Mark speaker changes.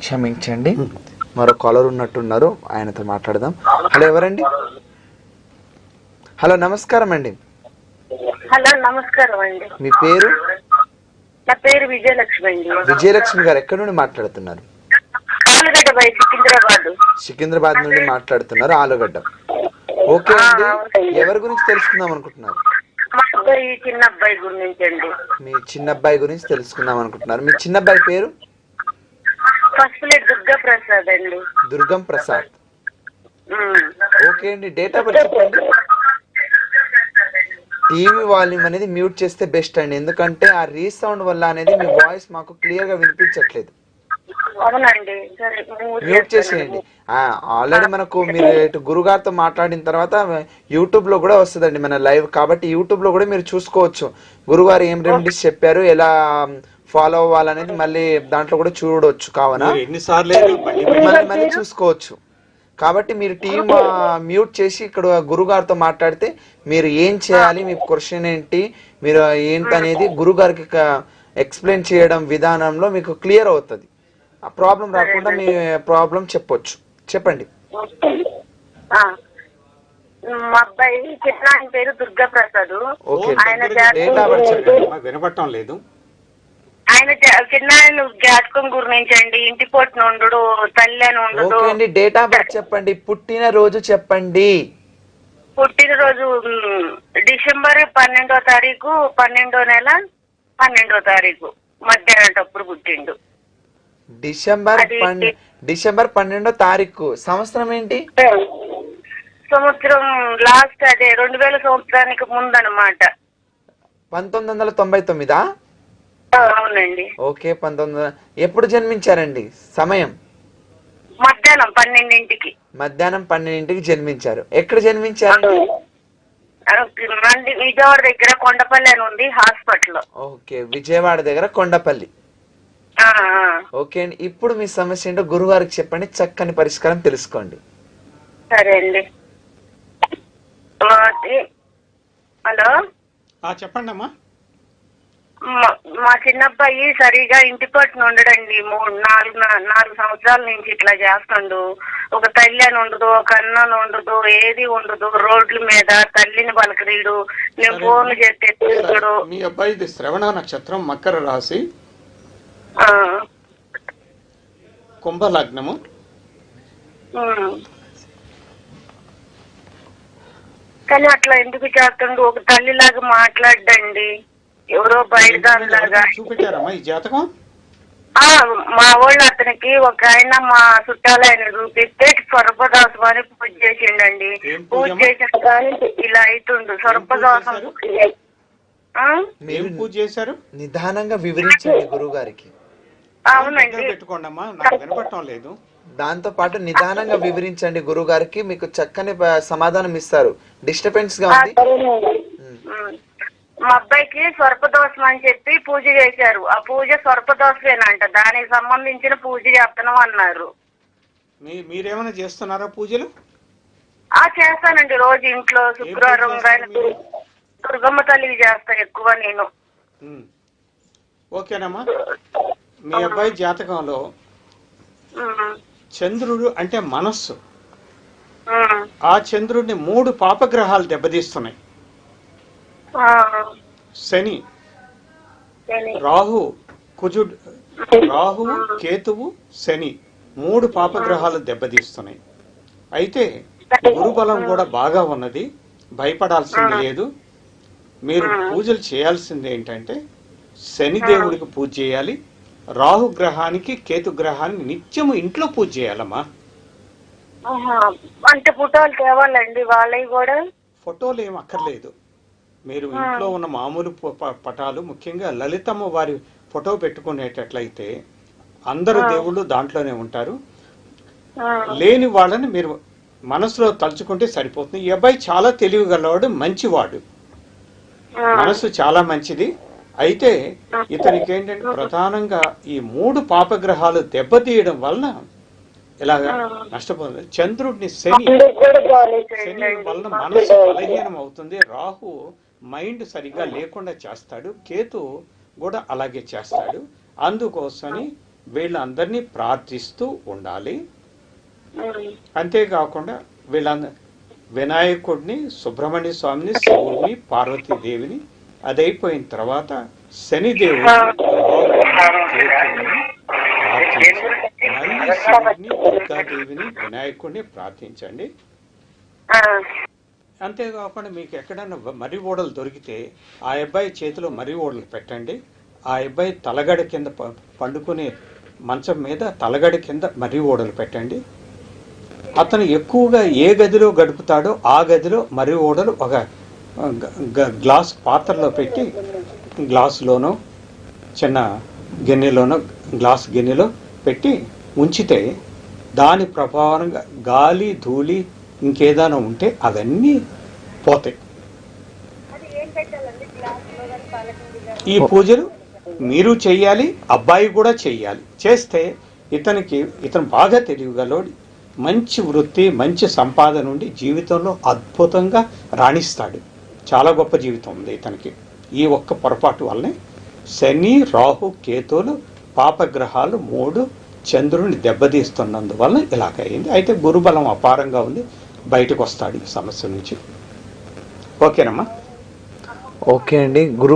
Speaker 1: క్షమించండి, మరో కాలర్ ఉన్నట్టున్నారు, ఆయనతో మాట్లాడదాం. హలో, ఎవరండి? హలో, నమస్కారం అండి.
Speaker 2: హలో, నమస్కారం అండి.
Speaker 1: మీ పేరు?
Speaker 2: నా పేరు విజయలక్ష్మి అండి.
Speaker 1: విజయలక్ష్మి గారు ఎక్కడి నుండి మాట్లాడుతున్నారు?
Speaker 2: ఆలుగడ్డ బై సికింద్రాబాద్.
Speaker 1: సికింద్రాబాద్ నుండి మాట్లాడుతున్నారు, ఆలుగడ్డ. ఓకే అండి, ఎవరి గురించి తెలుసుకుందాం అనుకుంటున్నారు?
Speaker 2: మా అబ్బాయి, చిన్న అబ్బాయి గురించి అండి.
Speaker 1: మీ చిన్న అబ్బాయి గురించి తెలుసుకుందాం అనుకుంటున్నారు. మీ చిన్న అబ్బాయి పేరు?
Speaker 2: ఫస్ట్ ప్లేట్ దుర్గా ప్రసాద్ అండి.
Speaker 1: దుర్గం ప్రసాద్. ఓకే అండి, డేట్ ఆఫ్ బర్త్ చెప్పండి. టీవీ వాల్యూమ్ అనేది మ్యూట్ చేస్తే బెస్ట్ అండి, ఎందుకంటే ఆ రీసౌండ్ వల్ల అనేది మీ వాయిస్ మాకు క్లియర్ గా వినిపించట్లేదు.
Speaker 2: అవునండి,
Speaker 1: మ్యూట్ చేసేయండి. ఆల్రెడీ మనకు మీరు ఇటు గురుగారితో మాట్లాడిన తర్వాత యూట్యూబ్ లో కూడా వస్తుందండి మన లైవ్, కాబట్టి యూట్యూబ్ లో కూడా మీరు చూసుకోవచ్చు గురుగారు ఏం రెమెడీస్ చెప్పారు, ఎలా ఫాలో అవ్వాలనేది మళ్ళీ దాంట్లో కూడా చూడవచ్చు. కావున మళ్ళీ చూసుకోవచ్చు. కాబట్టి మీరు టీమ్ మ్యూట్ చేసి ఇక్కడ గురుగారితో మాట్లాడితే మీరు ఏం చేయాలి, మీ క్వశ్చన్ ఏంటి, మీరు ఏంటి అనేది గురుగారికి ఎక్స్ప్లెయిన్ చేయడం విధానంలో మీకు క్లియర్ అవుతుంది. ఆ ప్రాబ్లం రాకుండా మీ ప్రాబ్లం చెప్పొచ్చు. చెప్పండి.
Speaker 2: మా అబ్బాయి చిన్న ఆయన పేరు దుర్గా ప్రసాద్.
Speaker 3: వినపడటం లేదు.
Speaker 2: ఆయన చిన్న ఆయన జాతకం గురించి అండి, ఇంటి పోటు నుండు, తల్లి అని ఉండదు.
Speaker 1: ఓకే అండి, డేట్ ఆఫ్ బర్త్ చెప్పండి, పుట్టిన రోజు చెప్పండి.
Speaker 2: పుట్టినరోజు డిసెంబర్ 12వ తారీఖు, 12వ నెల 12వ తారీఖు మధ్యాహ్నం పుట్టిండు.
Speaker 1: డిసెంబర్ 12వ తారీఖు. సంవత్సరం ఏంటి?
Speaker 2: సంవత్సరం లాస్ట్ అదే 2000 సంవత్సరానికి ముందు అనమాట.
Speaker 1: 1999.
Speaker 2: అవునండి.
Speaker 1: ఓకే, 1900. ఎప్పుడు జన్మించారండి? సమయం?
Speaker 2: మధ్యాహ్నం 12ంటికి.
Speaker 1: మధ్యాహ్నం 12ంటికి జన్మించారు. ఎక్కడ జన్మించారు?
Speaker 2: విజయవాడ దగ్గర కొండపల్లి అని ఉంది హాస్పిటల్.
Speaker 1: ఓకే, విజయవాడ దగ్గర కొండపల్లి. ఓకే అండి, ఇప్పుడు మీ సమస్య ఏంటో గురువారికి చెప్పండి, చక్కని పరిష్కారం తెలుసుకోండి.
Speaker 2: సరే అండి. హలో,
Speaker 3: చెప్పండి అమ్మా.
Speaker 2: మా చిన్నబ్బాయి సరిగా ఇంటి పట్టున ఉండడండి. 4 సంవత్సరాల నుంచి ఇట్లా చేస్తుండు. ఒక తల్లి అని ఉండదు, ఒక అన్నను ఉండదు, ఏది ఉండదు. రోడ్ల మీద తల్లిని పలకరీడు, నేను ఫోన్లు చేస్తే తిరుగుడు.
Speaker 3: మీ అబ్బాయి శ్రవణ నక్షత్రం, మకర రాశి, కుంభలగ్నము.
Speaker 2: కానీ అట్లా ఎందుకు చేస్తుండు? ఒక తల్లిలాగా మాట్లాడండి, ఎవరో బయట దానిలాగా.
Speaker 3: చూపెట్టారమ్మా ఈ జాతకం?
Speaker 2: మా వాళ్ళు అతనికి ఒక ఆయన మా చుట్టాలు ఆయన చూపిస్తే స్వర్పదాసం అని పూజ చేసిండండి. పూజ చేసిన కానీ ఇలా అవుతుండు. స్వర్పదాసం
Speaker 3: పూజ చేశారు.
Speaker 1: నిదానంగా వివరించండి గురువు గారికి.
Speaker 2: అవునండి,
Speaker 3: పెట్టుకోండి అమ్మా, నాకు వినపడటం లేదు.
Speaker 1: దాంతో పాటు నిదానంగా వివరించండి, గురువు గారికి మీకు చక్కని సమాధానం ఇస్తారు. డిస్టర్బెన్స్ గా ఉంది.
Speaker 2: మా అబ్బాయికి స్వర్పదోషం అని చెప్పి పూజ చేశారు. ఆ పూజ స్వర్పదోషమేనంట, దానికి సంబంధించిన పూజ చేస్తున్నాం అన్నారు.
Speaker 3: మీరేమైనా చేస్తున్నారా పూజలు?
Speaker 2: చేస్తానండి, రోజు ఇంట్లో శుక్రవారం దుర్గమ్మ తల్లికి చేస్తా ఎక్కువ నేను.
Speaker 3: ఓకేనమ్మా. మీ అబ్బాయి జాతకంలో చంద్రుడు అంటే మనస్సు, ఆ చంద్రుడిని 3 పాపగ్రహాలు దెబ్బతీస్తున్నాయి. శని, రాహు, కుజుడు, రాహు, కేతువు, శని 3 పాపగ్రహాలు దెబ్బతీస్తున్నాయి. అయితే గురుబలం కూడా బాగా ఉన్నది, భయపడాల్సింది లేదు. మీరు పూజలు చేయాల్సింది ఏంటంటే శనిదేవుడికి పూజ చేయాలి, రాహు గ్రహానికి, కేతు గ్రహానికి నిత్యము ఇంట్లో పూజ చేయాలమ్మా.
Speaker 2: అంటే ఫోటోలు తేవాలండి వాళ్ళవి కూడా?
Speaker 3: ఫోటోలు ఏం అక్కర్లేదు, మీరు ఇంట్లో ఉన్న మామూలు పటాలు, ముఖ్యంగా లలితమ్మ వారి ఫోటో పెట్టుకునేటట్లయితే అందరు దేవుళ్ళు దాంట్లోనే ఉంటారు. లేని వాళ్ళని మీరు మనసులో తలుచుకుంటే సరిపోతుంది. ఈ అబ్బాయి చాలా తెలివిగలవాడు, మంచివాడు, మనసు చాలా మంచిది. అయితే ఇతనికి ఏంటంటే ప్రధానంగా ఈ 3 పాపగ్రహాలు దెబ్బతీయడం వలన ఇలాగా నష్టపోతుంది. చంద్రుడిని శని వలన మనసు బలహీనం అవుతుంది. రాహు మైండ్ సరిగ్గా లేకుండా చేస్తాడు, కేతు కూడా అలాగే చేస్తాడు. అందుకోసమని వీళ్ళందరినీ ప్రార్థిస్తూ ఉండాలి.
Speaker 2: ఉమ్.
Speaker 3: అంతేకాకుండా వినాయకుడిని, సుబ్రహ్మణ్య స్వామిని, శివుడిని, పార్వతీదేవిని, అది అయిపోయిన తర్వాత శనిదేవుని, కేతువుని ప్రార్థించి మళ్ళీ శివుడిని, దుర్గాదేవిని, వినాయకుడిని ప్రార్థించండి.
Speaker 2: ఆ,
Speaker 3: అంతేకాకుండా మీకు ఎక్కడైనా మర్రి ఓడలు దొరికితే ఆ అబ్బాయి చేతిలో మర్రి ఓడలు పెట్టండి. ఆ అబ్బాయి తలగడ కింద పండుకునే మంచం మీద తలగడ కింద మర్రి ఓడలు పెట్టండి. అతను ఎక్కువగా ఏ గదిలో గడుపుతాడో ఆ గదిలో మర్రి ఓడలు ఒక గ్లాస్ పాత్రలో పెట్టి, గ్లాసులోనో చిన్న గిన్నెలోనో గ్లాస్ గిన్నెలో పెట్టి ఉంచితే దాని ప్రభావంగా గాలి, ధూళి, ఇంకేదైనా ఉంటే అవన్నీ పోతాయి. ఈ పూజలు మీరు చెయ్యాలి, అబ్బాయి కూడా చెయ్యాలి. చేస్తే ఇతను బాగా తెలియగలడు, మంచి వృత్తి, మంచి సంపాదన ఉండి జీవితంలో అద్భుతంగా రాణిస్తాడు. చాలా గొప్ప జీవితం ఉంది ఇతనికి. ఈ ఒక్క పొరపాటు వల్లనే శని, రాహు, కేతువులు పాపగ్రహాలు 3 చంద్రుని దెబ్బతీస్తున్నందువల్ల ఇలాగైంది. అయితే గురుబలం అపారంగా ఉంది, బయటకు వస్తాడు ఈ సమస్య నుంచి. ఓకేనమ్మా?
Speaker 1: ఓకే అండి. గురుగారు